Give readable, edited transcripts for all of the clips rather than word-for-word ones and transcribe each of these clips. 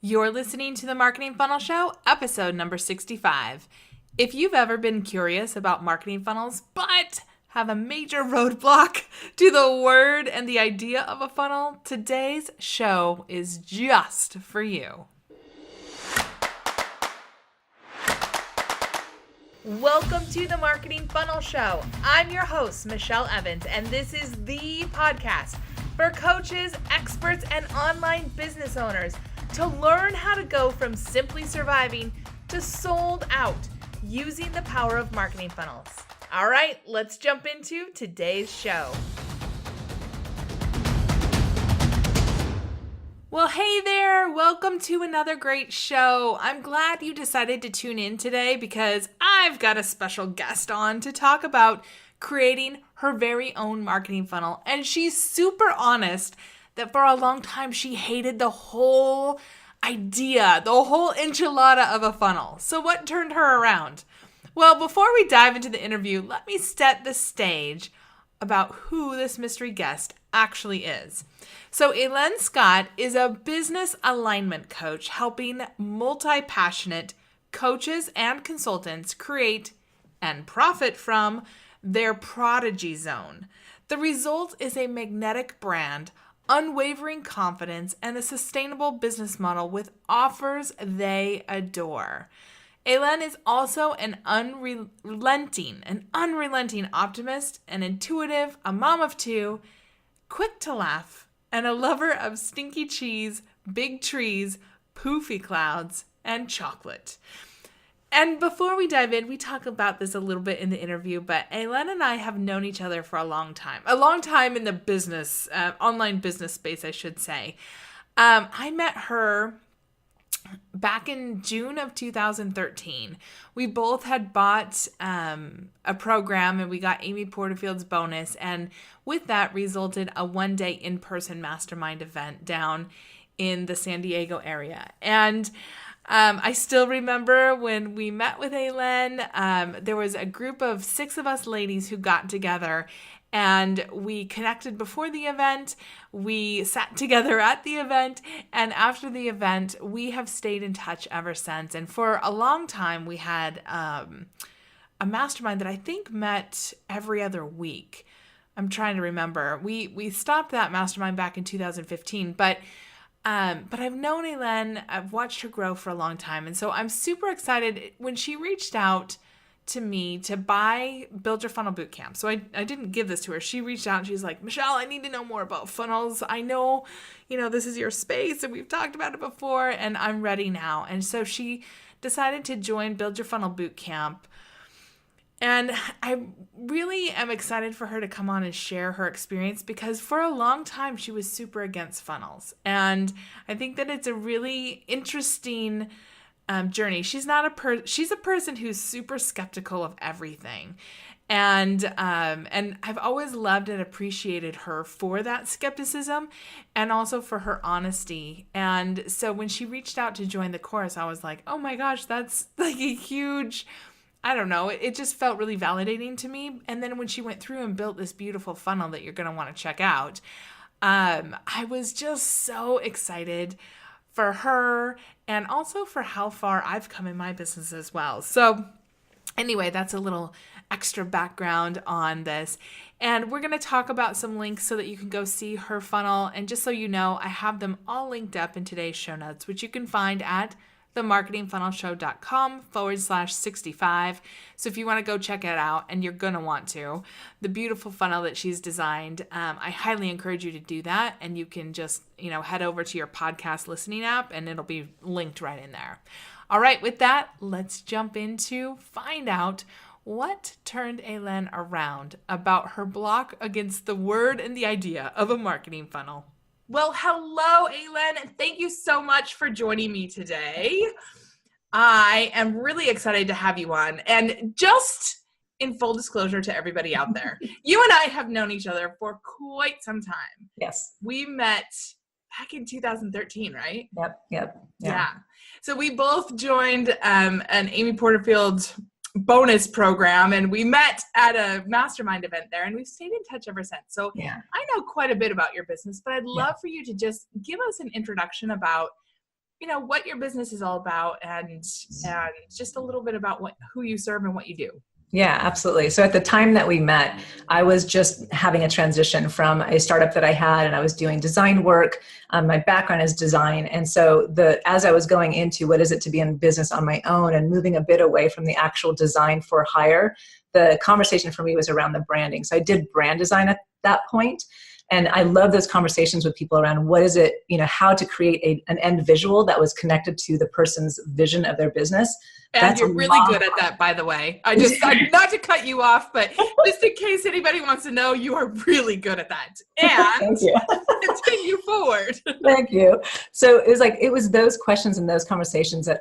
You're listening to the Marketing Funnel Show, episode number 65. If you've ever been curious about marketing funnels, but have a major roadblock to the word and the idea of a funnel, today's show is just for you. Welcome to the Marketing Funnel Show. I'm your host, Michelle Evans, and this is the podcast for coaches, experts, and online business owners to learn how to go from simply surviving to sold out using the power of marketing funnels. All right, let's jump into today's show. Well, hey there. Welcome to another great show. I'm glad you decided to tune in today because I've got a special guest on to talk about creating her very own marketing funnel. And she's super honest that for a long time she hated the whole idea, the whole enchilada of a funnel. So what turned her around? Well, before we dive into the interview, let me set the stage about who this mystery guest actually is. So Hélène Scott is a business alignment coach helping multi-passionate coaches and consultants create and profit from their prodigy zone. The result is a magnetic brand, unwavering confidence, and a sustainable business model with offers they adore. Hélène is also an unrelenting optimist, an intuitive, a mom of two, quick to laugh, and a lover of stinky cheese, big trees, poofy clouds, and chocolate. And before we dive in, we talk about this a little bit in the interview, but Hélène and I have known each other for a long time in the business, online business space, I should say. I met her back in June of 2013. We both had bought a program and we got Amy Porterfield's bonus. And with that resulted a one-day in-person mastermind event down in the San Diego area. And I still remember when we met with Hélène, there was a group of 6 of us ladies who got together and we connected before the event. We sat together at the event, and after the event, we have stayed in touch ever since. And for a long time, we had a mastermind that I think met every other week. I'm trying to remember. We stopped that mastermind back in 2015, but I've known Hélène, I've watched her grow for a long time. And so I'm super excited when she reached out to me to buy Build Your Funnel Bootcamp. So I didn't give this to her. She reached out and she's like, Michelle, I need to know more about funnels. I know, this is your space and we've talked about it before and I'm ready now. And so she decided to join Build Your Funnel Bootcamp. And I really am excited for her to come on and share her experience because for a long time she was super against funnels. And I think that it's a really interesting journey. She's a person who's super skeptical of everything. And I've always loved and appreciated her for that skepticism and also for her honesty. And so when she reached out to join the course, I was like, oh my gosh, that's like a huge, I don't know, it just felt really validating to me. And then when she went through and built this beautiful funnel that you're going to want to check out, I was just so excited for her and also for how far I've come in my business as well. So anyway, that's a little extra background on this. And we're going to talk about some links so that you can go see her funnel. And just so you know, I have them all linked up in today's show notes, which you can find at themarketingfunnelshow.com/65. So if you want to go check it out, and you're going to want to, the beautiful funnel that she's designed, I highly encourage you to do that. And you can just, head over to your podcast listening app and it'll be linked right in there. All right, with that, let's jump into find out what turned Hélène around about her block against the word and the idea of a marketing funnel. Well, hello, Hélène, and thank you so much for joining me today. I am really excited to have you on. And just in full disclosure to everybody out there, you and I have known each other for quite some time. Yes. We met back in 2013, right? Yep. Yeah. So we both joined an Amy Porterfield bonus program, and we met at a mastermind event there, and we've stayed in touch ever since. So I know quite a bit about your business, but I'd love for you to just give us an introduction about what your business is all about, and just a little bit about who you serve and what you do. Yeah, absolutely. So at the time that we met, I was just having a transition from a startup that I had, and I was doing design work. My background is design. And so as I was going into what is it to be in business on my own and moving a bit away from the actual design for hire, the conversation for me was around the branding. So I did brand design at that point. And I love those conversations with people around what is it, how to create an end visual that was connected to the person's vision of their business. And that's you're really good at that, by the way. I'm not to cut you off, but just in case anybody wants to know, you are really good at that. And Thank you. Continue forward. Thank you. So it was those questions and those conversations that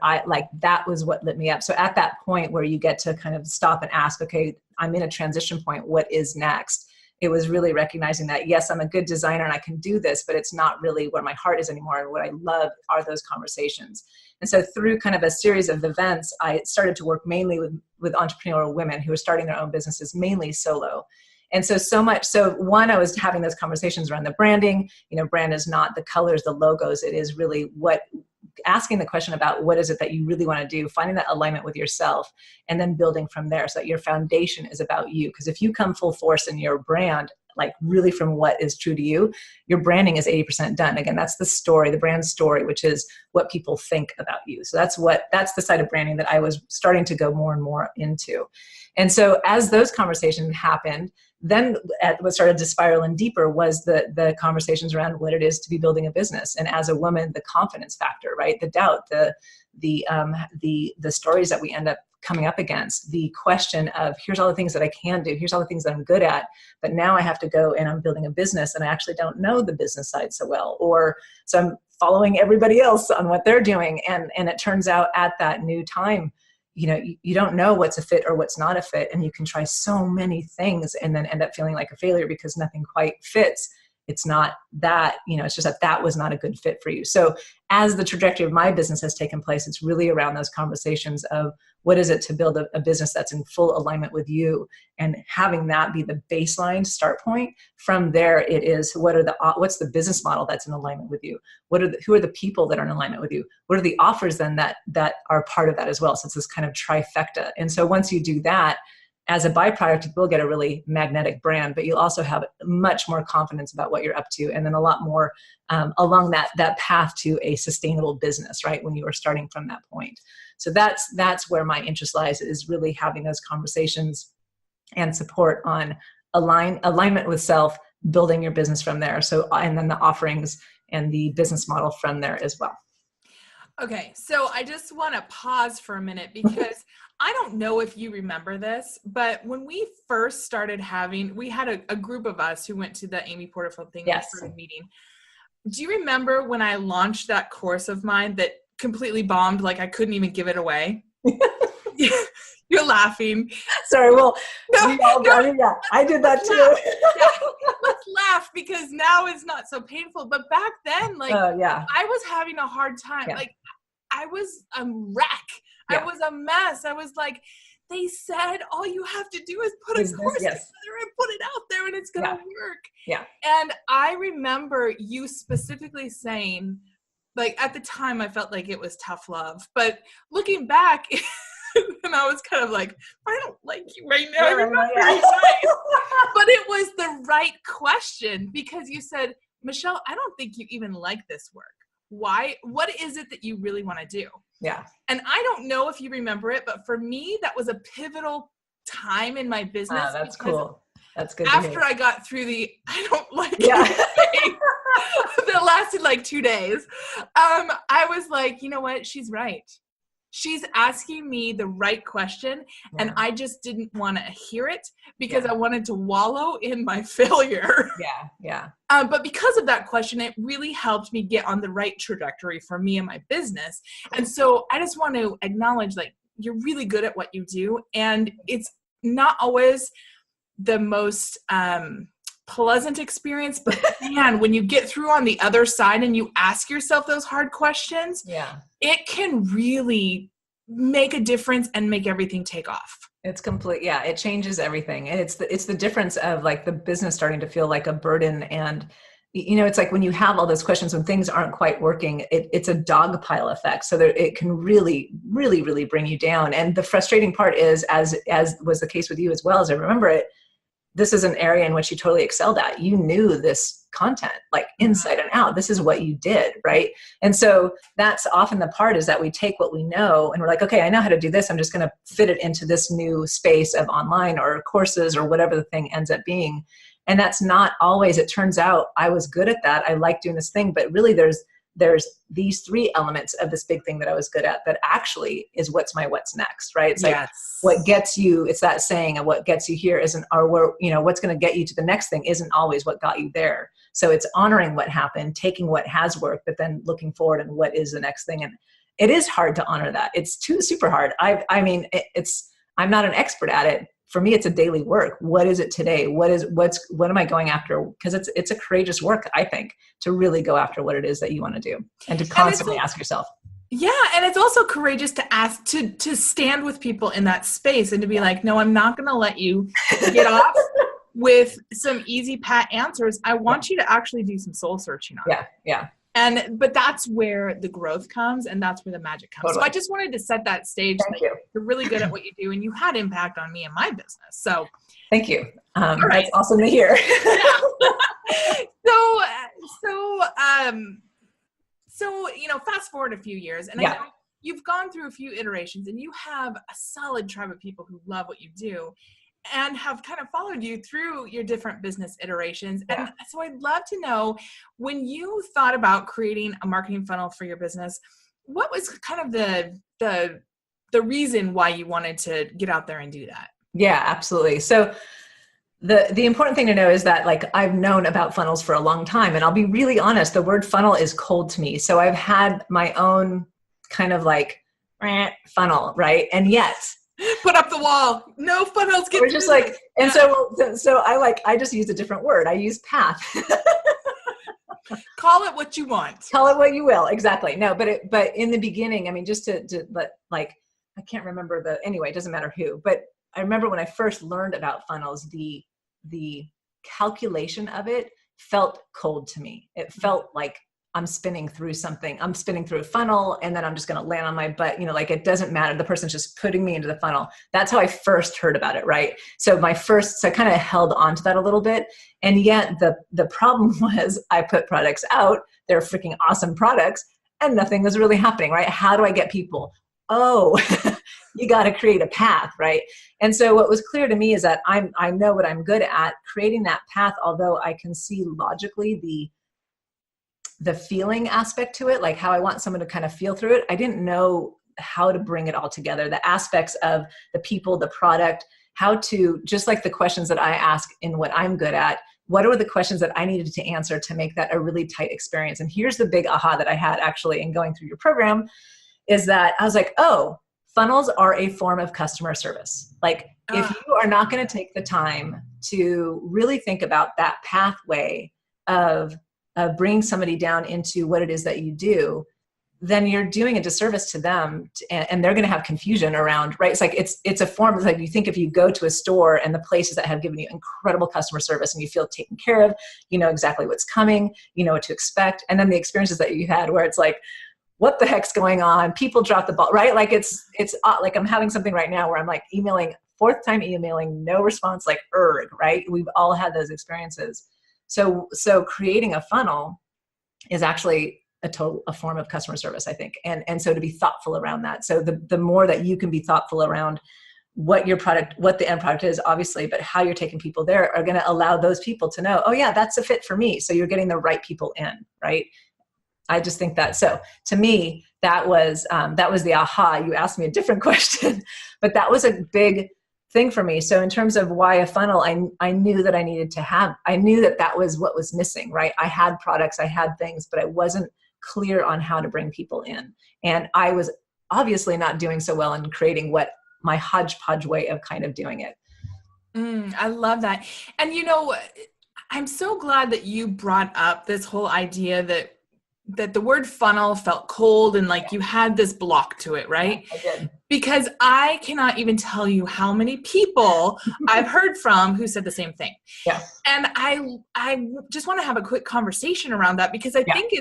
that was what lit me up. So at that point where you get to kind of stop and ask, okay, I'm in a transition point, what is next? It was really recognizing that, yes, I'm a good designer and I can do this, but it's not really where my heart is anymore. And what I love are those conversations. And so through kind of a series of events, I started to work mainly with entrepreneurial women who were starting their own businesses, mainly solo. And so much. So one, I was having those conversations around the branding. Brand is not the colors, the logos. It is really asking the question about what is it that you really want to do, finding that alignment with yourself, and then building from there so that your foundation is about you. Because if you come full force in your brand, like really from what is true to you, your branding is 80% done. Again, that's the story, the brand story, which is what people think about you. So that's the side of branding that I was starting to go more and more into. And so as those conversations happened, then what started to spiral in deeper was the conversations around what it is to be building a business. And as a woman, the confidence factor, right? The doubt, the stories that we end up coming up against, the question of here's all the things that I can do, here's all the things that I'm good at, but now I have to go and I'm building a business and I actually don't know the business side so well, or so I'm following everybody else on what they're doing. And it turns out at that new time, you don't know what's a fit or what's not a fit. And you can try so many things and then end up feeling like a failure because nothing quite fits. It's not that, it's just that was not a good fit for you. So as the trajectory of my business has taken place, it's really around those conversations of what is it to build a business that's in full alignment with you, and having that be the baseline start point. From there, it is what's the business model that's in alignment with you? Who are the people that are in alignment with you? What are the offers then that are part of that as well? So it's this kind of trifecta. And so once you do that, as a byproduct, you will get a really magnetic brand, but you'll also have much more confidence about what you're up to, and then a lot more along that path to a sustainable business, right, when you are starting from that point. So that's where my interest lies, is really having those conversations and support on alignment with self, building your business from there. So, and then the offerings and the business model from there as well. Okay, so I just want to pause for a minute because I don't know if you remember this, but when we first started we had a group of us who went to the Amy Porterfield thing. Yes. We started meeting. Do you remember when I launched that course of mine that completely bombed? Like I couldn't even give it away. You're laughing. Sorry. Well, I did that too. Yeah, let's laugh because now it's not so painful. But back then, I was having a hard time. Yeah. Like I was a wreck. Yeah. I was a mess. I was like, they said all you have to do is put a course together and put it out there and it's going to work. Yeah. And I remember you specifically saying, like at the time I felt like it was tough love, but looking back, and I was kind of like, I don't like you right now. I remember you saying, but it was the right question because you said, Michelle, I don't think you even like this work. Why? What is it that you really want to do? Yeah. And I don't know if you remember it, but for me, that was a pivotal time in my business. That's cool. That's good. After I got through I don't like it that lasted like 2 days. I was like, you know what? She's right. She's asking me the right question, and I just didn't want to hear it because I wanted to wallow in my failure. Yeah. But because of that question, it really helped me get on the right trajectory for me and my business. And so I just want to acknowledge, like, you're really good at what you do, and it's not always the most pleasant experience, but man, when you get through on the other side and you ask yourself those hard questions, it can really make a difference and make everything take off. It's complete. Yeah. It changes everything. And it's the difference of like the business starting to feel like a burden and it's like when you have all those questions, when things aren't quite working, it's a dog pile effect. So that it can really, really, really bring you down. And the frustrating part is, as was the case with you as well, as I remember it, this is an area in which you totally excelled at. You knew this content like inside and out. This is what you did, right? And so that's often the part, is that we take what we know and we're like, okay, I know how to do this. I'm just going to fit it into this new space of online or courses or whatever the thing ends up being. And that's not always, it turns out I was good at that. I like doing this thing, but really there's these three elements of this big thing that I was good at that actually is what's next, right? It's like what gets you, it's that saying, and what gets you here isn't, or what's going to get you to the next thing isn't always what got you there. So it's honoring what happened, taking what has worked, but then looking forward and what is the next thing. And it is hard to honor that. It's super hard. I'm not an expert at it. For me, it's a daily work. What is it today? What am I going after? Because it's a courageous work, I think, to really go after what it is that you want to do and to constantly ask yourself. Yeah. And it's also courageous to ask, to stand with people in that space and to be like, no, I'm not going to let you get off with some easy pat answers. I want you to actually do some soul searching on it. Yeah. But that's where the growth comes, and that's where the magic comes. Totally. So I just wanted to set that stage. Thank you. You're really good at what you do, and you had impact on me and my business. So thank you. Right. That's awesome to hear. So fast forward a few years, and I know you've gone through a few iterations, and you have a solid tribe of people who love what you do and have kind of followed you through your different business iterations. And so I'd love to know, when you thought about creating a marketing funnel for your business, what was kind of the reason why you wanted to get out there and do that? Yeah, absolutely. So the important thing to know is that, like, I've known about funnels for a long time, and I'll be really honest, the word funnel is cold to me. So I've had my own kind of like funnel, right? And yet, put up the wall. No funnels get. We're just like, and so I just use a different word. I use path. Call it what you want. Call it what you will. Exactly. No, but in the beginning, I mean, just to like, I can't remember anyway, it doesn't matter who, but I remember when I first learned about funnels, the calculation of it felt cold to me. It felt like I'm spinning through something. I'm spinning through a funnel, and then I'm just going to land on my butt. Like, it doesn't matter. The person's just putting me into the funnel. That's how I first heard about it, right? So I kind of held on to that a little bit. And yet the problem was, I put products out. They're freaking awesome products, and nothing was really happening, right? How do I get people? Oh, you got to create a path, right? And so what was clear to me is that I know what I'm good at, creating that path, although I can see logically the feeling aspect to it, like how I want someone to kind of feel through it. I didn't know how to bring it all together, the aspects of the people, the product, how to, just like the questions that I ask in what I'm good at, what are the questions that I needed to answer to make that a really tight experience? And here's the big aha that I had actually in going through your program, is that I was like, oh, funnels are a form of customer service. Like, if you are not going to take the time to really think about that pathway of bringing somebody down into what it is that you do, then you're doing a disservice to them, and they're going to have confusion around, right? It's like, it's a form. It's like, you think if you go to a store and the places that have given you incredible customer service and you feel taken care of, you know exactly what's coming, you know what to expect. And then the experiences that you had where it's like, what the heck's going on? People drop the ball, right? Like, it's like, I'm having something right now where I'm like fourth time emailing, no response, like, right? We've all had those experiences. So creating a funnel is actually a form of customer service, I think. And so to be thoughtful around that. So the more that you can be thoughtful around what the end product is, obviously, but how you're taking people there are going to allow those people to know, oh yeah, that's a fit for me. So you're getting the right people in, right? I just think that, so to me, that was the aha. You asked me a different question, but that was a big thing for me. So in terms of why a funnel, I knew that I knew that was what was missing, right? I had products, I had things, but I wasn't clear on how to bring people in. And I was obviously not doing so well in creating what my hodgepodge way of kind of doing it. I love that. And I'm so glad that you brought up this whole idea that the word funnel felt cold and like you had this block to it, right? Yeah, I did. because I cannot even tell you how many people I've heard from who said the same thing. Yeah. And I just want to have a quick conversation around that, because I think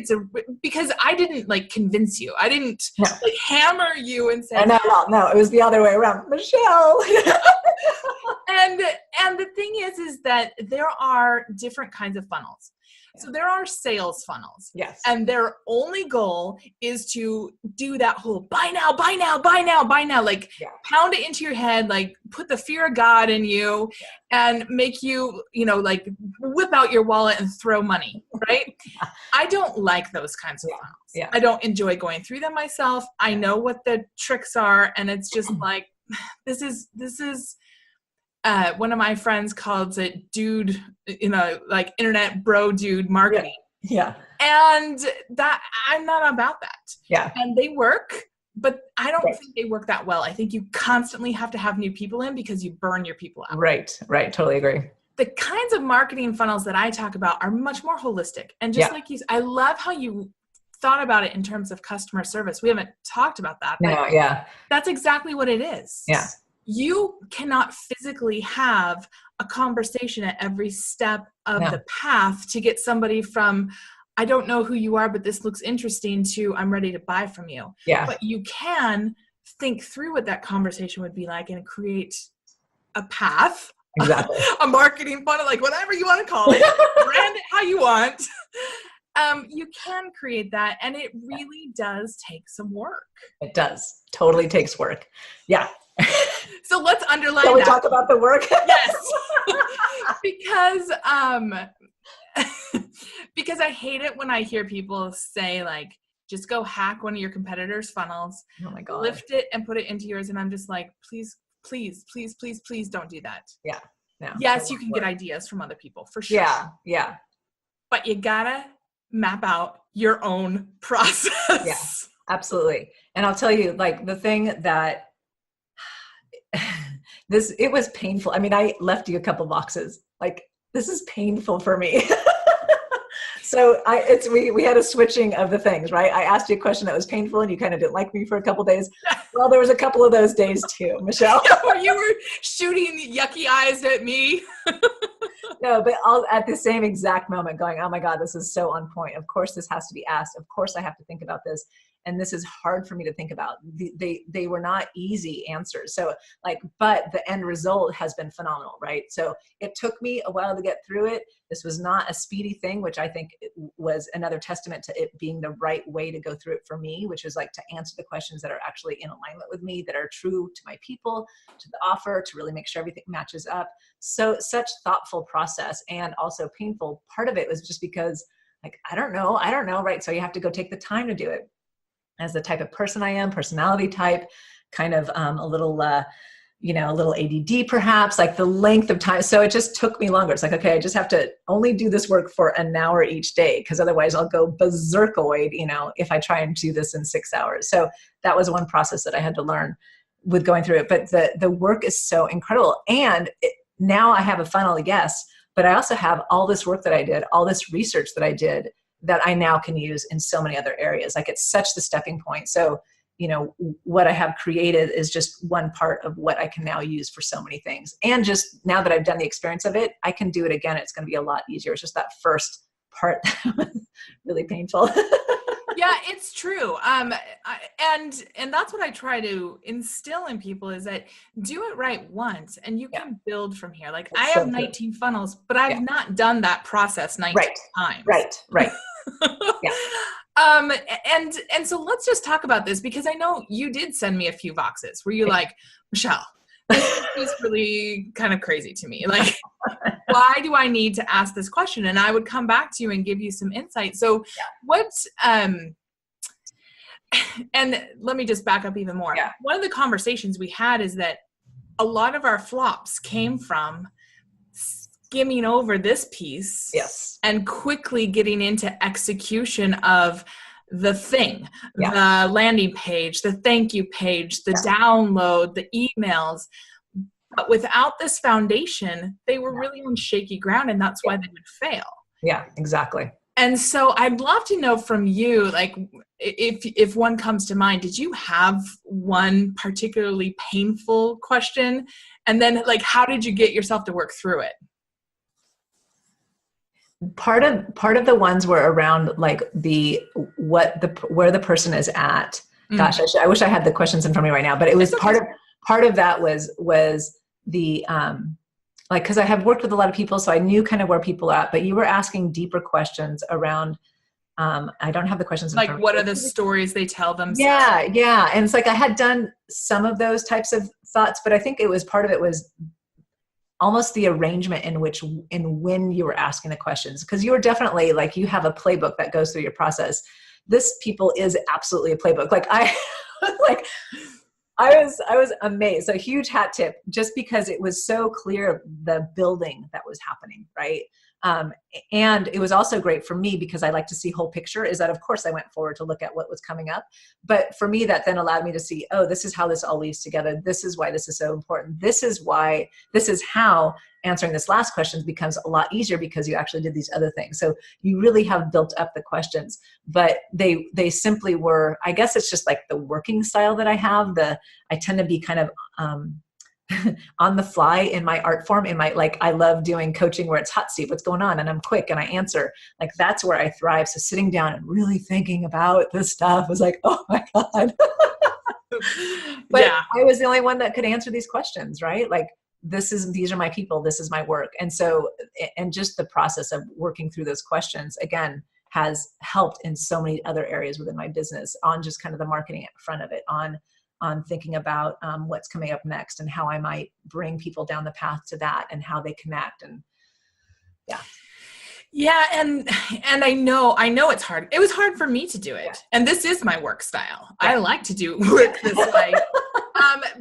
because I didn't like convince you. I didn't like hammer you and say, no, it was the other way around. Michelle. And the thing is that there are different kinds of funnels. So there are sales funnels. Yes. And their only goal is to do that whole buy now, buy now, buy now, buy now, like pound it into your head, like put the fear of God in you and make you, like whip out your wallet and throw money, right? I don't like those kinds of funnels. Yeah. I don't enjoy going through them myself. I know what the tricks are, and it's just like, this is one of my friends calls it dude, like internet bro dude marketing. Yeah. And that I'm not about that. Yeah. And they work, but I don't think they work that well. I think you constantly have to have new people in because you burn your people out. Right. Totally agree. The kinds of marketing funnels that I talk about are much more holistic. And just like you said, I love how you thought about it in terms of customer service. We haven't talked about that. But that's exactly what it is. Yeah. You cannot physically have a conversation at every step of the path to get somebody from, I don't know who you are, but this looks interesting, to I'm ready to buy from you. Yeah. But you can think through what that conversation would be like and create a path, a marketing funnel, like whatever you want to call it, brand it how you want. You can create that, and it really does take some work. It does. Totally takes work. Yeah. So let's underline Shall we that. talk about the work? Yes. Because I hate it when I hear people say, like, just go hack one of your competitors' funnels, oh my God, lift it and put it into yours. And I'm just like, please don't do that. Yeah. No, yes, you can get ideas from other people for sure. Yeah. But you gotta map out your own process. Yeah, absolutely. And I'll tell you, like, the thing that it was painful. I mean, I left you a couple boxes. Like, this is painful for me. So we had a switching of the things, right? I asked you a question that was painful, and you kind of didn't like me for a couple of days. Well, there was a couple of those days too, Michelle. Where you were shooting yucky eyes at me. No, but all at the same exact moment going, oh my God, this is so on point. Of course, this has to be asked. Of course, I have to think about this. And this is hard for me to think about. They were not easy answers. So but the end result has been phenomenal, right? So it took me a while to get through it. This was not a speedy thing, which I think was another testament to it being the right way to go through it for me, which is like to answer the questions that are actually in alignment with me, that are true to my people, to the offer, to really make sure everything matches up. So such thoughtful process, and also painful. Part of it was just because, like, I don't know, right? So you have to go take the time to do it. As the type of person I am, personality type, kind of a little ADD perhaps, like the length of time. So it just took me longer. It's like, okay, I just have to only do this work for an hour each day, because otherwise I'll go berserkoid, if I try and do this in 6 hours. So that was one process that I had to learn with going through it. But the work is so incredible. And now I have a funnel, yes, but I also have all this work that I did, all this research that I did, that I now can use in so many other areas. Like, it's such the stepping point. So, what I have created is just one part of what I can now use for so many things. And just now that I've done the experience of it, I can do it again. It's going to be a lot easier. It's just that first part that was really painful. Yeah, it's true. And that's what I try to instill in people, is that do it right once and you can build from here. Like, I have 19 funnels, but I've not done that process 19 times. Right. Yeah. And so let's just talk about this, because I know you did send me a few boxes where you're like, Michelle, this is really kind of crazy to me. Like, why do I need to ask this question? And I would come back to you and give you some insight. So and let me just back up even more. Yeah. One of the conversations we had is that a lot of our flops came from skimming over this piece and quickly getting into execution of the thing, the landing page, the thank you page, the download, the emails. But without this foundation, they were really on shaky ground, and that's why they would fail. Yeah, exactly. And so I'd love to know from you, like, if one comes to mind, did you have one particularly painful question? And then, like, how did you get yourself to work through it? Part of the ones were around like where the person is at. Gosh, Mm. I wish I had the questions in front of me right now, but it was It's okay. part of that was the like, because I have worked with a lot of people, so I knew kind of where people are at, but you were asking deeper questions around, I don't have the questions in Like, front what are of the me. stories they tell themselves? Yeah. And it's like I had done some of those types of thoughts, but I think it was part of it was almost the arrangement in when you were asking the questions, because you were definitely like, you have a playbook that goes through your process. This people is absolutely a playbook. Like I like I was amazed. So huge hat tip, just because it was so clear the building that was happening, right? Um, and it was also great for me because I like to see whole picture, is that of course I went forward to look at what was coming up. But for me, that then allowed me to see, oh, this is how this all weaves together. This is why this is so important. This is how answering this last question becomes a lot easier because you actually did these other things. So you really have built up the questions, but they simply were, I guess it's just like the working style that I have. I tend to be kind of, on the fly in my art form, like, I love doing coaching where it's hot seat, what's going on? And I'm quick and I answer. Like, that's where I thrive. So sitting down and really thinking about this stuff was like, oh my God. But Yeah. I was the only one that could answer these questions, right? Like, these are my people, this is my work. And so, and just the process of working through those questions, again, has helped in so many other areas within my business, on just kind of the marketing front of it, on thinking about what's coming up next and how I might bring people down the path to that and how they connect. And yeah. Yeah, and I know it's hard. It was hard for me to do Yeah. it. And this is my work style. I Yeah. like to do work this way.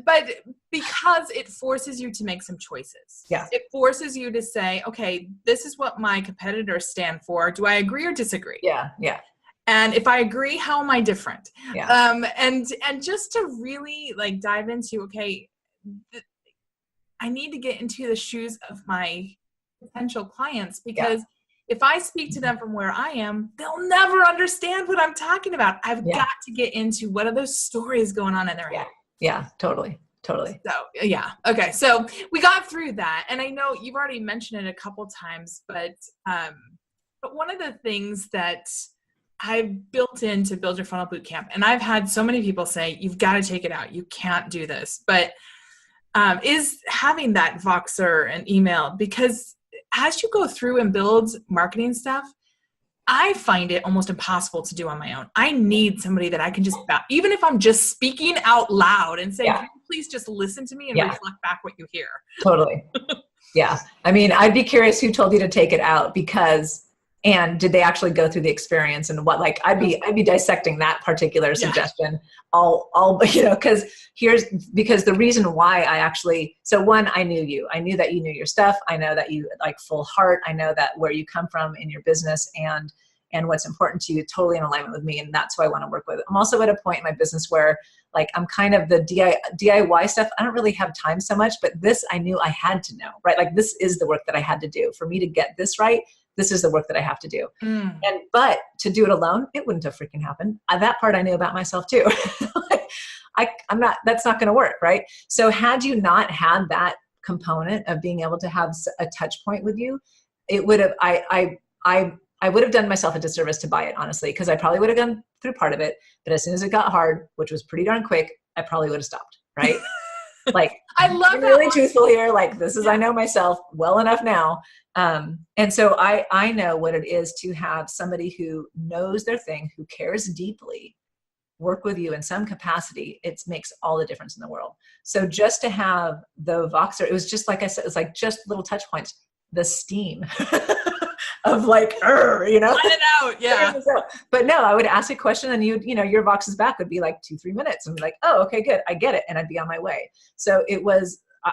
But because it forces you to make some choices. Yeah. It forces you to say, okay, this is what my competitors stand for. Do I agree or disagree? Yeah. Yeah. And if I agree, how am I different? Yeah. And just to really like dive into, okay, I need to get into the shoes of my potential clients, Yeah. because if I speak to them from where I am, they'll never understand what I'm talking about. I've Yeah. got to get into what are those stories going on in their head. Yeah. Totally. So, yeah. Okay. So we got through that. And I know you've already mentioned it a couple times, but one of the things that I've built in to Build Your Funnel Bootcamp, and I've had so many people say, you've got to take it out. You can't do this. But is having that Voxer and email, because as you go through and build marketing stuff, I find it almost impossible to do on my own. I need somebody that I can just, even if I'm just speaking out loud and saying, can you please just listen to me and reflect back what you hear? Totally. Yeah. I mean, I'd be curious who told you to take it out, and did they actually go through the experience, and what, like, I'd be dissecting that particular suggestion. Because the reason why one, I knew that you knew your stuff. I know that you like full heart. I know that where you come from in your business and what's important to you, totally in alignment with me. And that's who I want to work with. I'm also at a point in my business where, like, I'm kind of the DIY stuff. I don't really have time so much, but this I knew I had to know, right? Like, this is the work that I had to do for me to get this right. This is the work that I have to do. But to do it alone, it wouldn't have freaking happened. That part I knew about myself too. That's not going to work. Right. So had you not had that component of being able to have a touch point with you, it would have, I would have done myself a disservice to buy it, honestly, because I probably would have gone through part of it. But as soon as it got hard, which was pretty darn quick, I probably would have stopped. Right. Like, I love that. Really truthful here. Like, this is, I know myself well enough now. And so I know what it is to have somebody who knows their thing, who cares deeply, work with you in some capacity. It makes all the difference in the world. So just to have the Voxer, it was just, like I said, it's like just little touch points, the steam of like, Line it out. Yeah. But no, I would ask a question and your Vox's back would be like 2-3 minutes. And like, oh, okay, good. I get it. And I'd be on my way. So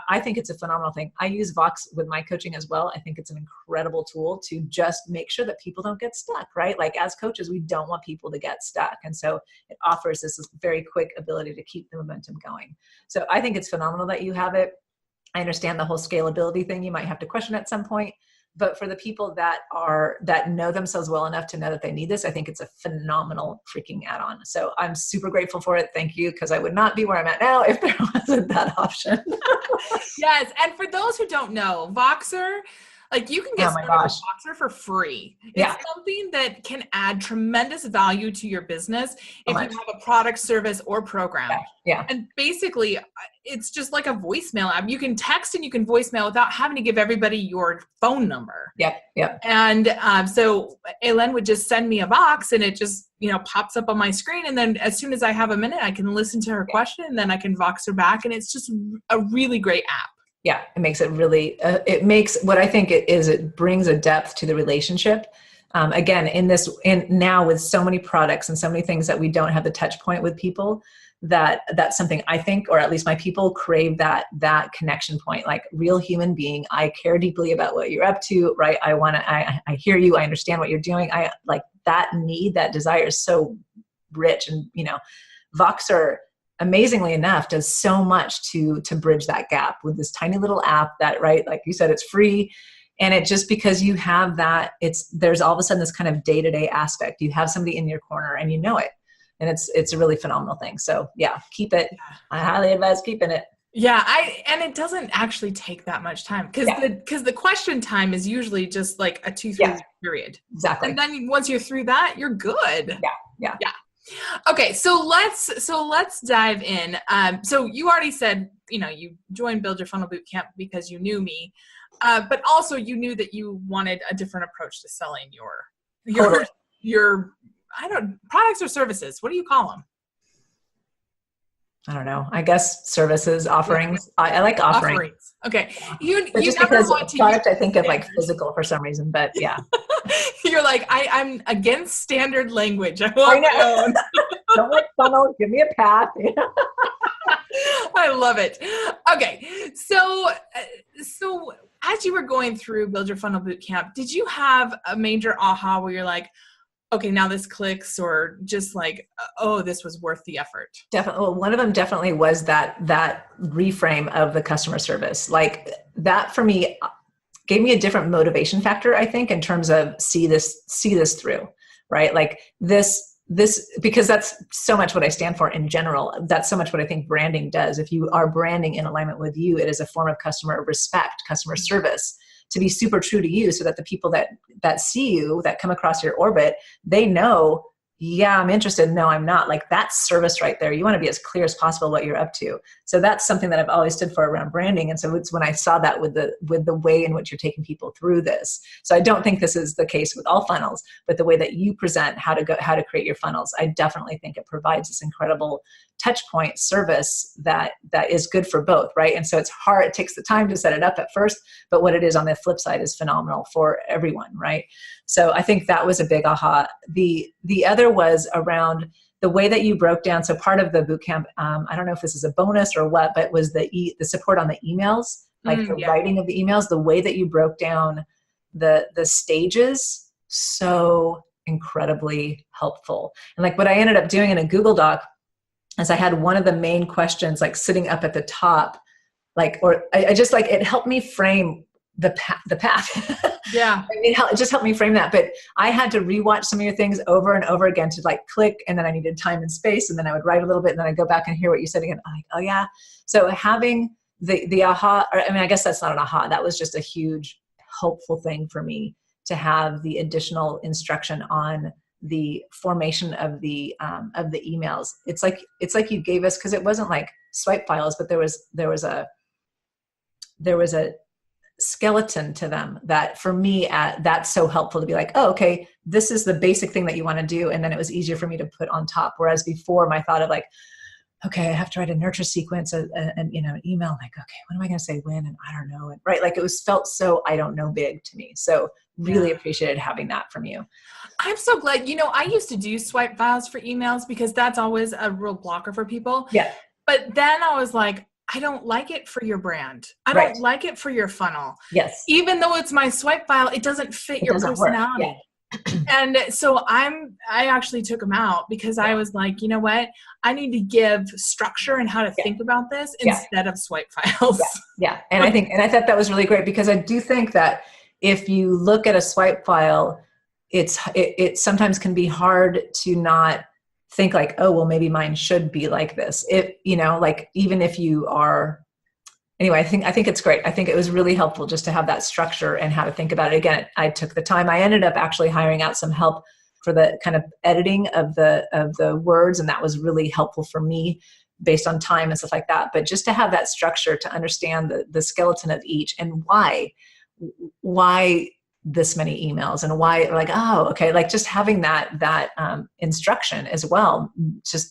I think it's a phenomenal thing. I use Vox with my coaching as well. I think it's an incredible tool to just make sure that people don't get stuck, right? Like, as coaches, we don't want people to get stuck. And so it offers this very quick ability to keep the momentum going. So I think it's phenomenal that you have it. I understand the whole scalability thing you might have to question at some point, but for the people that know themselves well enough to know that they need this, I think it's a phenomenal freaking add-on. So I'm super grateful for it. Thank you. Because I would not be where I'm at now if there wasn't that option. Yes. And for those who don't know, Voxer, like you can get Oh my started with gosh. Voxer for free. Yeah. It's something that can add tremendous value to your business if you much. have a product, service, or program. Yeah. And basically, it's just like a voicemail app. You can text and you can voicemail without having to give everybody your phone number. Yep. And so Hélène would just send me a box and it just, pops up on my screen. And then as soon as I have a minute, I can listen to her question and then I can Vox her back. And it's just a really great app. Yeah, it makes it really, it makes what I think it is, it brings a depth to the relationship. Again, now with so many products and so many things that we don't have the touch point with people, that's something I think, or at least my people crave that connection point, like real human being. I care deeply about what you're up to, right? I hear you. I understand what you're doing. I like that need, that desire is so rich. And, Voxer, amazingly enough, does so much to bridge that gap with this tiny little app that, right, like you said, it's free. And it just, because you have that, there's all of a sudden this kind of day-to-day aspect. You have somebody in your corner and you know it. And it's a really phenomenal thing. So yeah, keep it. I highly advise keeping it. Yeah, and it doesn't actually take that much time because the question time is usually just like a 2-3 week period. Exactly. And then once you're through that, you're good. Yeah. Okay, so let's dive in. So you already said, you joined Build Your Funnel Bootcamp because you knew me, but also you knew that you wanted a different approach to selling your products or services. What do you call them? I don't know. I guess services, offerings. I like offerings. Okay. You never want to product, I think of like physical for some reason, but yeah. You're like, I'm against standard language. I want my own. Don't like funnel. Give me a path. I love it. Okay. So as you were going through Build Your Funnel Bootcamp, did you have a major aha where you're like, okay, now this clicks, or just like, oh, this was worth the effort? Definitely. Well, one of them definitely was that reframe of the customer service. Like that for me gave me a different motivation factor, I think, in terms of see this through, right? Like this, because that's so much what I stand for in general. That's so much what I think branding does. If you are branding in alignment with you, it is a form of customer respect, customer service, to be super true to you so that the people that see you, that come across your orbit, they know, yeah, I'm interested. No, I'm not. Like that's service right there. You want to be as clear as possible what you're up to. So that's something that I've always stood for around branding. And so it's when I saw that with the way in which you're taking people through this. So I don't think this is the case with all funnels, but the way that you present how to create your funnels, I definitely think it provides this incredible touch point service that is good for both, right? And so it's hard, it takes the time to set it up at first, but what it is on the flip side is phenomenal for everyone, right? So I think that was a big aha. The other was around the way that you broke down. So part of the bootcamp, I don't know if this is a bonus or what, but was the support on the emails, like the writing of the emails, the way that you broke down the stages, so incredibly helpful. And like what I ended up doing in a Google Doc is I had one of the main questions like sitting up at the top, like, or I just like, it helped me frame the path. Yeah. It just helped me frame that. But I had to rewatch some of your things over and over again to like click, and then I needed time and space, and then I would write a little bit, and then I'd go back and hear what you said again. I'm like, oh yeah. So having the aha, I guess that's not an aha. That was just a huge helpful thing for me to have the additional instruction on the formation of the emails. It's like you gave us, because it wasn't like swipe files, but there was a skeleton to them that for me that's so helpful to be like, oh, okay, this is the basic thing that you want to do, and then it was easier for me to put on top. Whereas before, my thought of like, okay, I have to write a nurture sequence and an email, like, okay, what am I going to say when? And I don't know. And right. Like it felt so, I don't know, big to me. So really appreciated having that from you. I'm so glad, I used to do swipe files for emails because that's always a real blocker for people. Yeah. But then I was like, I don't like it for your brand. I don't like it for your funnel. Yes. Even though it's my swipe file, it doesn't fit your personality. Yeah. And so I actually took them out because I was like, you know what? I need to give structure and how to think about this instead of swipe files. Yeah. And I thought that was really great, because I do think that if you look at a swipe file, it sometimes can be hard to not think like, oh, well, maybe mine should be like this. Like even if you are, anyway, I think it's great. I think it was really helpful just to have that structure and how to think about it. Again, I took the time. I ended up actually hiring out some help for the kind of editing of the words, and that was really helpful for me based on time and stuff like that. But just to have that structure to understand the skeleton of each and why this many emails and why, like, oh, okay, like just having that instruction as well, just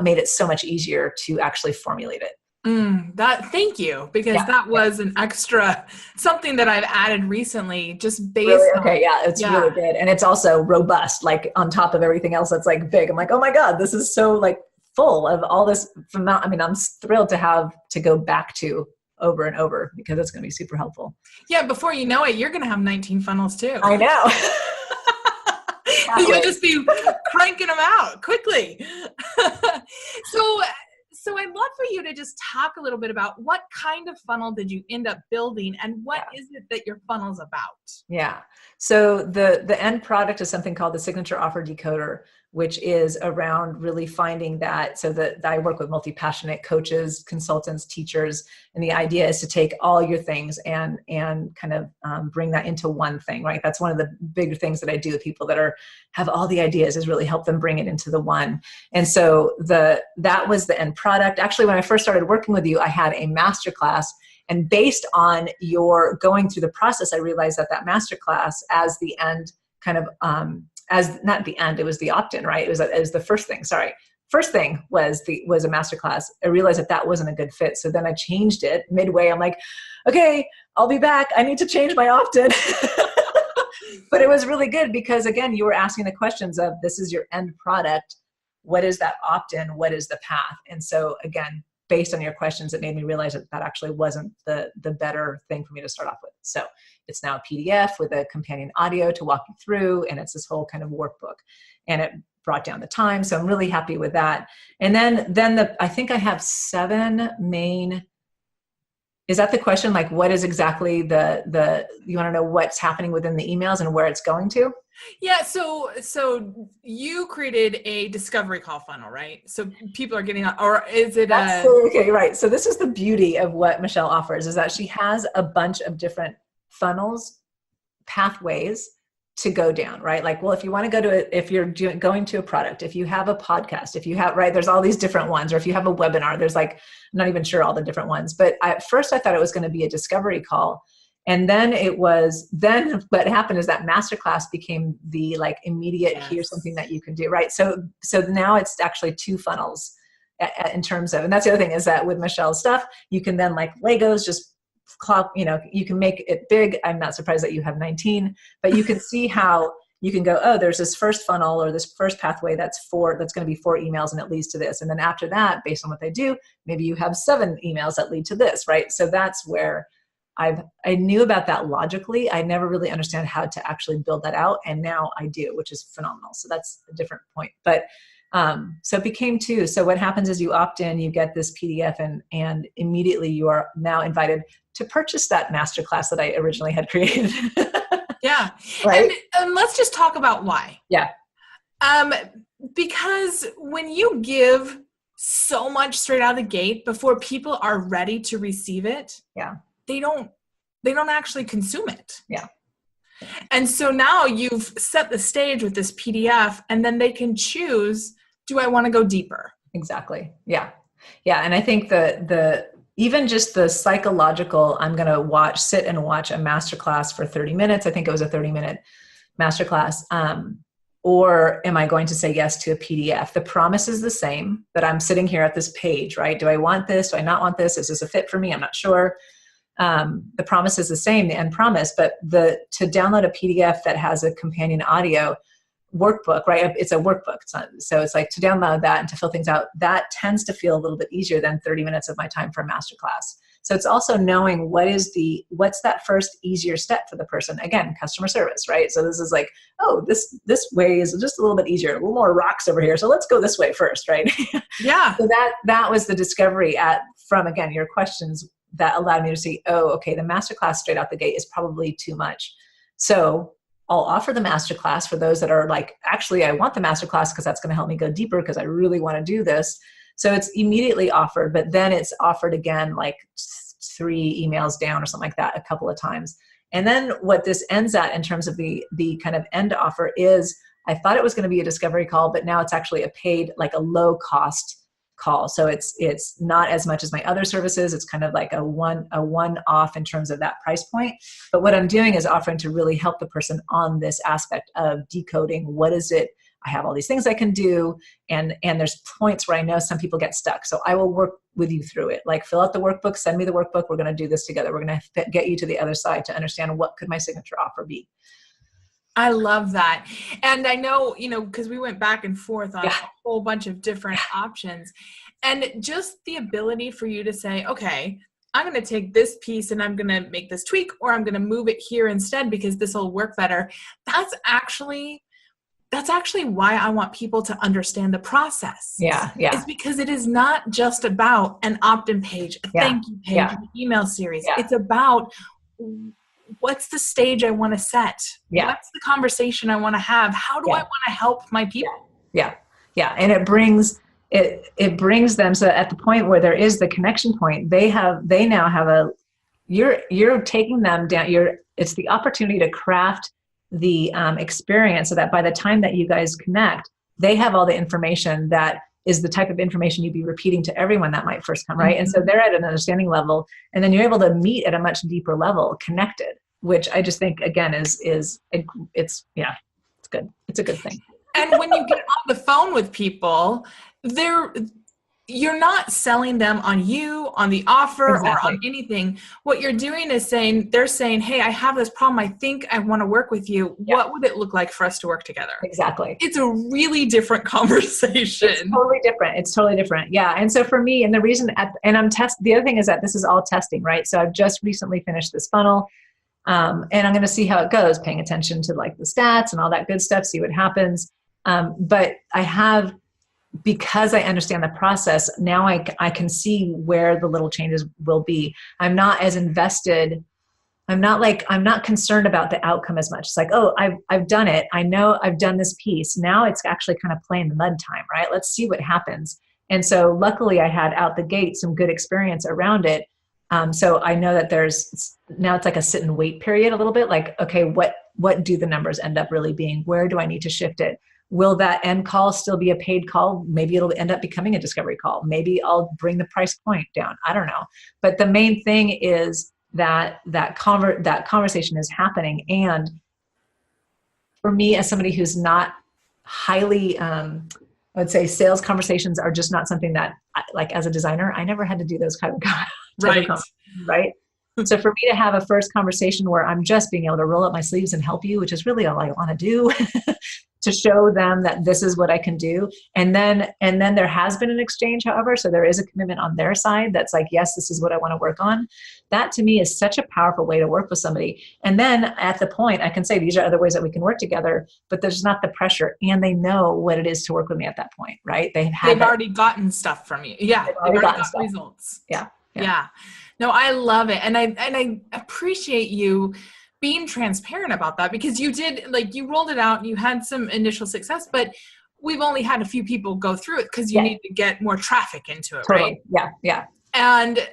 made it so much easier to actually formulate it. Thank you, because that was an extra something that I've added recently, just based really? on. Okay, yeah, it's really good, and it's also robust. Like on top of everything else, that's like big. I'm like, oh my god, this is so like full of all this. I mean, I'm thrilled to have to go back to over and over because it's going to be super helpful. Yeah, before you know it, you're going to have 19 funnels too. I know. You'll just be cranking them out quickly. So I'd love for you to just talk a little bit about what kind of funnel did you end up building and what is it that your funnel's about? Yeah. So the end product is something called the Signature Offer Decoder, which is around really finding that. So that I work with multi-passionate coaches, consultants, teachers, and the idea is to take all your things and kind of bring that into one thing, right? That's one of the bigger things that I do with people that have all the ideas, is really help them bring it into the one. And so that was the end product. Actually, when I first started working with you, I had a masterclass. And based on your going through the process, I realized that masterclass as the end kind of, as not the end, it was the opt-in, right? It was the first thing, sorry. First thing was a masterclass. I realized that wasn't a good fit. So then I changed it midway. I'm like, okay, I'll be back. I need to change my opt-in. But it was really good because, again, you were asking the questions of, this is your end product. What is that opt-in? What is the path? And so, again, based on your questions, it made me realize that actually wasn't the better thing for me to start off with. So it's now a PDF with a companion audio to walk you through, and it's this whole kind of workbook. And it brought down the time, so I'm really happy with that. And then I think I have 7 main. Is that the question? Like, what is exactly you want to know what's happening within the emails and where it's going to? Yeah. So you created a discovery call funnel, right? So people are getting, or is it okay, right. So this is the beauty of what Michelle offers, is that she has a bunch of different funnels, pathways to go down, right? Like, well, if you want to go to it, if you're going to a product, if you have a podcast, if you have, right, there's all these different ones, or if you have a webinar, there's like, I'm not even sure all the different ones, but at first I thought it was going to be a discovery call. And then what happened is that masterclass became the like immediate, here's something that you can do, right? So now it's actually 2 funnels in terms of, and that's the other thing, is that with Michelle's stuff, you can then, like Legos, just you can make it big. I'm not surprised that you have 19, but you can see how you can go, oh, there's this first funnel or this first pathway that's going to be 4 emails and it leads to this. And then after that, based on what they do, maybe you have 7 emails that lead to this, right? So that's where I knew about that logically. I never really understand how to actually build that out. And now I do, which is phenomenal. So that's a different point. But so it became 2. So what happens is you opt in, you get this PDF, and immediately you are now invited to purchase that masterclass that I originally had created. Yeah. Right. And let's just talk about why. Yeah. Because when you give so much straight out of the gate before people are ready to receive it, they don't actually consume it. Yeah. And so now you've set the stage with this PDF, and then they can choose, do I want to go deeper? Exactly. Yeah. Yeah. And I think even just the psychological, I'm going to sit and watch a masterclass for 30 minutes. I think it was a 30-minute masterclass. Or am I going to say yes to a PDF? The promise is the same, that I'm sitting here at this page, right? Do I want this? Do I not want this? Is this a fit for me? I'm not sure. The promise is the same, the end promise, but to download a PDF that has a companion audio workbook, right? It's a workbook. So it's like to download that and to fill things out, that tends to feel a little bit easier than 30 minutes of my time for a masterclass. So it's also knowing what's that first easier step for the person. Again, customer service, right? So this is like, oh, this way is just a little bit easier, a little more rocks over here. So let's go this way first, right? Yeah. So that was the discovery from, again, your questions. that allowed me to see, oh, okay, the masterclass straight out the gate is probably too much. So I'll offer the masterclass for those that are like, actually, I want the masterclass because that's going to help me go deeper because I really want to do this. So it's immediately offered, but then it's offered again, like 3 emails down or something like that, a couple of times. And then what this ends at in terms of the kind of end offer is, I thought it was going to be a discovery call, but now it's actually a paid, like a low cost call. So it's not as much as my other services. It's kind of like a one-off in terms of that price point. But what I'm doing is offering to really help the person on this aspect of decoding, what is it? I have all these things I can do. And there's points where I know some people get stuck. So I will work with you through it. Like, fill out the workbook, send me the workbook. We're going to do this together. We're going to get you to the other side to understand, what could my signature offer be? I love that. And I know, because we went back and forth on a whole bunch of different options, and just the ability for you to say, okay, I'm going to take this piece and I'm going to make this tweak, or I'm going to move it here instead because this will work better. That's actually why I want people to understand the process. Yeah. It's because it is not just about an opt-in page, a thank you page, an email series. It's about, what's the stage I want to set? What's the conversation I want to have? How do I want to help my people? Yeah. And it brings them, so at the point where there is the connection point, they now have you're taking them down. It's the opportunity to craft the experience so that by the time that you guys connect, they have all the information that is the type of information you'd be repeating to everyone that might first come, right? Mm-hmm. And so they're at an understanding level, and then you're able to meet at a much deeper level, connected, which I just think, again, it's good. It's a good thing. And when you get on the phone with people, you're not selling them on you, on the offer, or on anything. What you're doing is they're saying, hey, I have this problem. I think I want to work with you. Yeah. What would it look like for us to work together? Exactly. It's a really different conversation. It's totally different. Yeah. And so for me, and the reason, the other thing is that this is all testing, right? So I've just recently finished this funnel, and I'm going to see how it goes, paying attention to like the stats and all that good stuff, see what happens. But because I understand the process, now I can see where the little changes will be. I'm not as invested. I'm not concerned about the outcome as much. It's like, oh, I've done it. I know I've done this piece. Now it's actually kind of playing the mud time, right? Let's see what happens. And so luckily I had out the gate some good experience around it. So I know that now it's like a sit and wait period a little bit, like, okay, what do the numbers end up really being? Where do I need to shift it? Will that end call still be a paid call? Maybe it'll end up becoming a discovery call. Maybe I'll bring the price point down. I don't know. But the main thing is that conversation is happening. And for me, as somebody who's not highly, I would say sales conversations are just not something that, like, as a designer, I never had to do those kind of conversations, right? So for me to have a first conversation where I'm just being able to roll up my sleeves and help you, which is really all I want to do, to show them that this is what I can do. And then there has been an exchange, however, so there is a commitment on their side that's like, yes, this is what I want to work on. That to me is such a powerful way to work with somebody. And then at the point I can say, these are other ways that we can work together, but there's not the pressure, and they know what it is to work with me at that point, right? They've already gotten stuff from you. Yeah. They've already got results. Yeah. No, I love it. And I appreciate you being transparent about that, because you did, like, you rolled it out and you had some initial success, but we've only had a few people go through it because you need to get more traffic into it. Totally. Right? Yeah. And,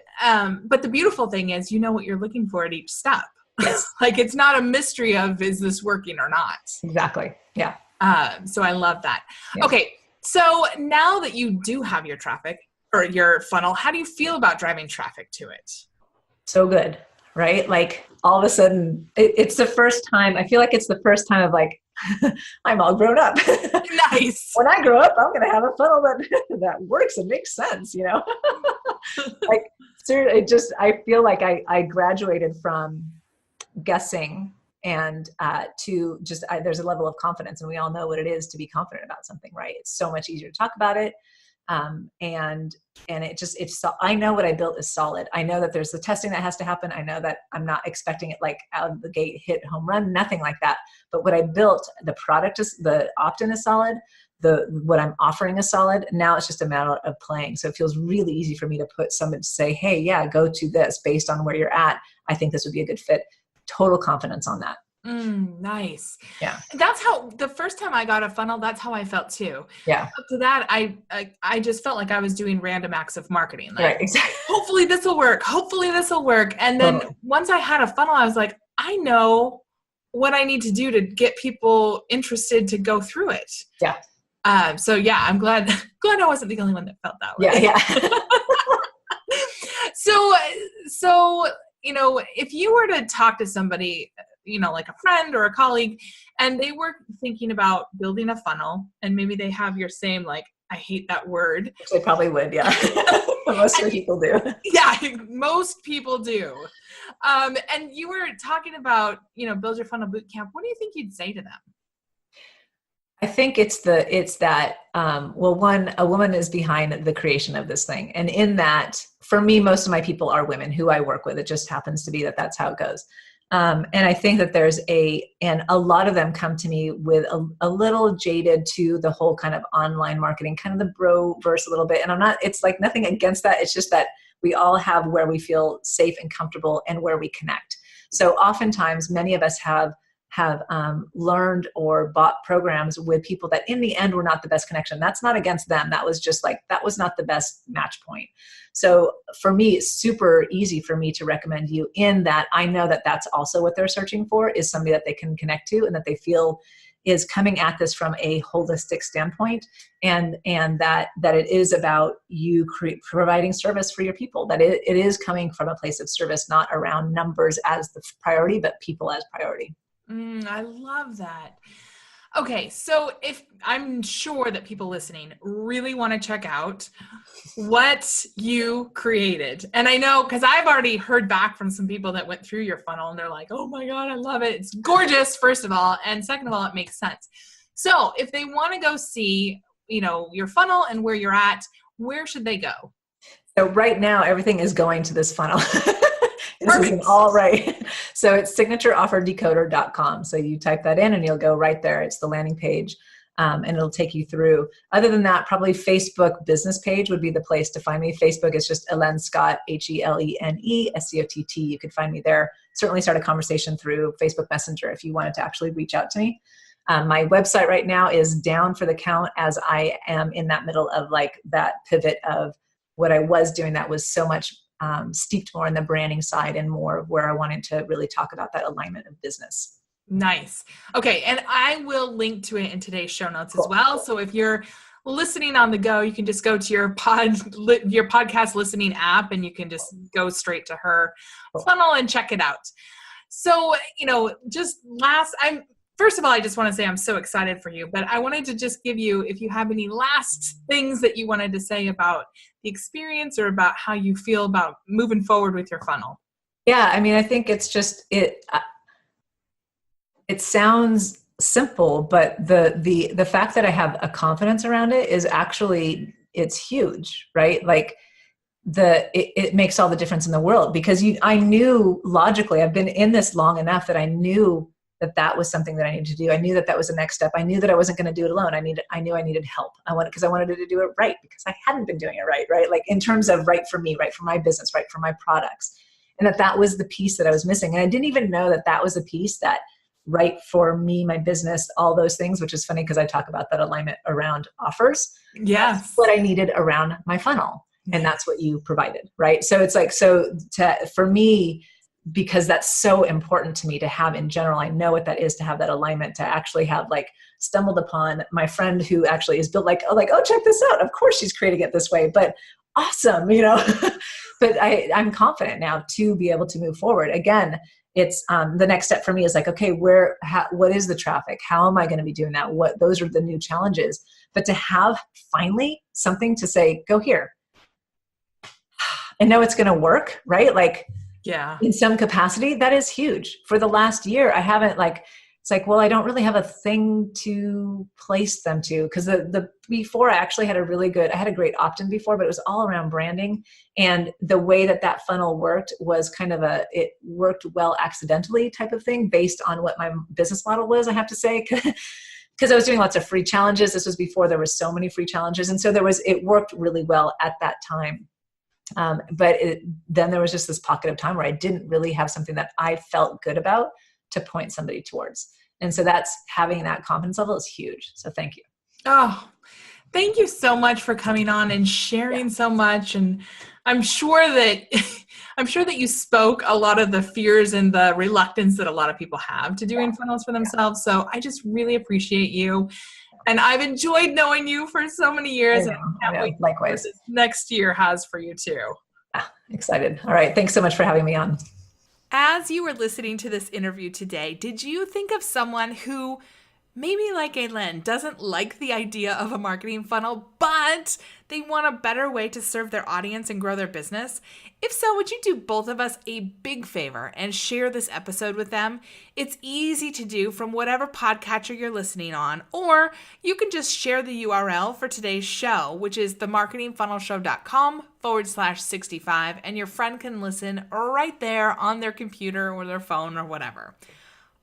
but the beautiful thing is, you know what you're looking for at each step. Yes. Like, it's not a mystery of, is this working or not? Exactly. Yeah. So I love that. Yeah. Okay. So now that you do have your traffic or your funnel, how do you feel about driving traffic to it? So good. Right? Like, all of a sudden it's the first time, I feel like it's the first time of like, I'm all grown up. Nice. When I grow up, I'm going to have a funnel that works and makes sense, like, seriously, I feel like I graduated from guessing and to just, there's a level of confidence, and we all know what it is to be confident about something, right? It's so much easier to talk about it. And I know what I built is solid. I know that there's the testing that has to happen. I know that I'm not expecting it like out of the gate, hit home run, nothing like that. But what I built, the product is, the opt-in is solid. what I'm offering is solid. Now it's just a matter of playing. So it feels really easy for me to put someone to say, hey, yeah, go to this based on where you're at. I think this would be a good fit. Total confidence on that. Nice. Yeah. That's how the first time I got a funnel, that's how I felt too. Yeah. Up to that, I just felt like I was doing random acts of marketing. Like, right. Exactly. Hopefully this will work. Hopefully this will work. And then once I had a funnel, I was like, I know what I need to do to get people interested to go through it. Yeah. So yeah, I'm glad I wasn't the only one that felt that way. Yeah. So, if you were to talk to somebody, like a friend or a colleague, and they were thinking about building a funnel, and maybe they have your same, like, I hate that word. Which they probably would, yeah. Most people do. Yeah, most people do. And you were talking about, build your funnel bootcamp. What do you think you'd say to them? I think it's that, one, a woman is behind the creation of this thing. And in that, for me, most of my people are women who I work with. It just happens to be that that's how it goes. And I think that and a lot of them come to me with a little jaded to the whole kind of online marketing, kind of the bro verse a little bit. And it's like nothing against that. It's just that we all have where we feel safe and comfortable and where we connect. So oftentimes many of us have learned or bought programs with people that in the end were not the best connection. That's not against them. That was just like, that was not the best match point. So for me, it's super easy for me to recommend you in that I know that that's also what they're searching for, is somebody that they can connect to and that they feel is coming at this from a holistic standpoint, and that it is about you providing service for your people, that it is coming from a place of service, not around numbers as the priority, but people as priority. I love that. Okay, so if I'm sure that people listening really want to check out what you created. And I know, because I've already heard back from some people that went through your funnel and they're like, oh my God, I love it. It's gorgeous, first of all. And second of all, it makes sense. So if they want to go see, your funnel and where you're at, where should they go? So right now, everything is going to this funnel. This is all right. So it's signatureofferdecoder.com. So you type that in and you'll go right there. It's the landing page, and it'll take you through. Other than that, probably Facebook business page would be the place to find me. Facebook is just Hélène Scott, Helene Scott. You could find me there. Certainly start a conversation through Facebook Messenger if you wanted to actually reach out to me. My website right now is down for the count, as I am in that middle of like that pivot of what I was doing that was so much steeped more in the branding side and more where I wanted to really talk about that alignment of business. Nice. Okay. And I will link to it in today's show notes as well. So if you're listening on the go, you can just go to your podcast listening app and you can just go straight to her funnel and check it out. So, first of all, I just want to say I'm so excited for you, but I wanted to just give you, if you have any last things that you wanted to say about the experience or about how you feel about moving forward with your funnel. Yeah. I mean, I think it's just, it sounds simple, but the fact that I have a confidence around it is actually, it's huge, right? Like it makes all the difference in the world, because I knew logically, I've been in this long enough that I knew that was something that I needed to do. I knew that was the next step. I knew that I wasn't going to do it alone. I knew I needed help. Because I wanted to do it right, because I hadn't been doing it right? Like in terms of right for me, right for my business, right for my products. And that was the piece that I was missing. And I didn't even know that was the piece that right for me, my business, all those things, which is funny because I talk about that alignment around offers. Yes. That's what I needed around my funnel. And that's what you provided, right? So it's like, for me, because that's so important to me to have in general. I know what that is to have that alignment, to actually have like stumbled upon my friend who actually is built oh, check this out. Of course she's creating it this way, but awesome, but I'm confident now to be able to move forward. Again, it's the next step for me is like, okay, what is the traffic? How am I going to be doing that? Those are the new challenges, but to have finally something to say, go here and know it's going to work, right? Like, yeah, in some capacity, that is huge. For the last year, I haven't it's like, well, I don't really have a thing to place them to, because before I actually had I had a great opt-in before, but it was all around branding. And the way that funnel worked was kind of it worked well accidentally type of thing based on what my business model was, I have to say. because I was doing lots of free challenges. This was before there were so many free challenges. And so it worked really well at that time. But then there was just this pocket of time where I didn't really have something that I felt good about to point somebody towards. And so having that confidence level is huge. So thank you. Oh, thank you so much for coming on and sharing so much. And I'm sure that you spoke a lot of the fears and the reluctance that a lot of people have to doing funnels for themselves. So I just really appreciate you. And I've enjoyed knowing you for so many years. And I can't wait likewise. what this next year has for you too. Excited. All right. Thanks so much for having me on. As you were listening to this interview today, did you think of someone who maybe like Hélène doesn't like the idea of a marketing funnel, but they want a better way to serve their audience and grow their business? If so, would you do both of us a big favor and share this episode with them? It's easy to do from whatever podcatcher you're listening on, or you can just share the URL for today's show, which is themarketingfunnelshow.com/65, and your friend can listen right there on their computer or their phone or whatever.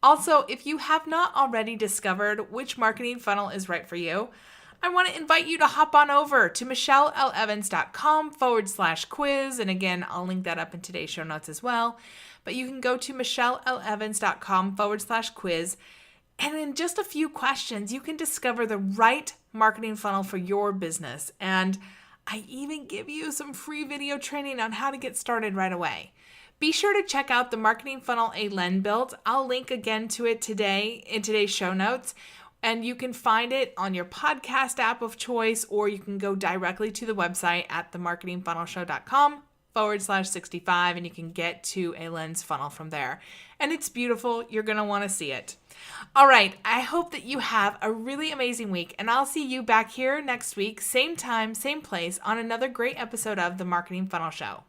Also, if you have not already discovered which marketing funnel is right for you, I want to invite you to hop on over to michellelevans.com/quiz. And again, I'll link that up in today's show notes as well. But you can go to michellelevans.com/quiz. And in just a few questions, you can discover the right marketing funnel for your business. And I even give you some free video training on how to get started right away. Be sure to check out the marketing funnel Hélène built. I'll link again to it today in today's show notes. And you can find it on your podcast app of choice, or you can go directly to the website at themarketingfunnelshow.com/65, and you can get to Hélène's funnel from there. And it's beautiful. You're going to want to see it. All right. I hope that you have a really amazing week, and I'll see you back here next week, same time, same place, on another great episode of The Marketing Funnel Show.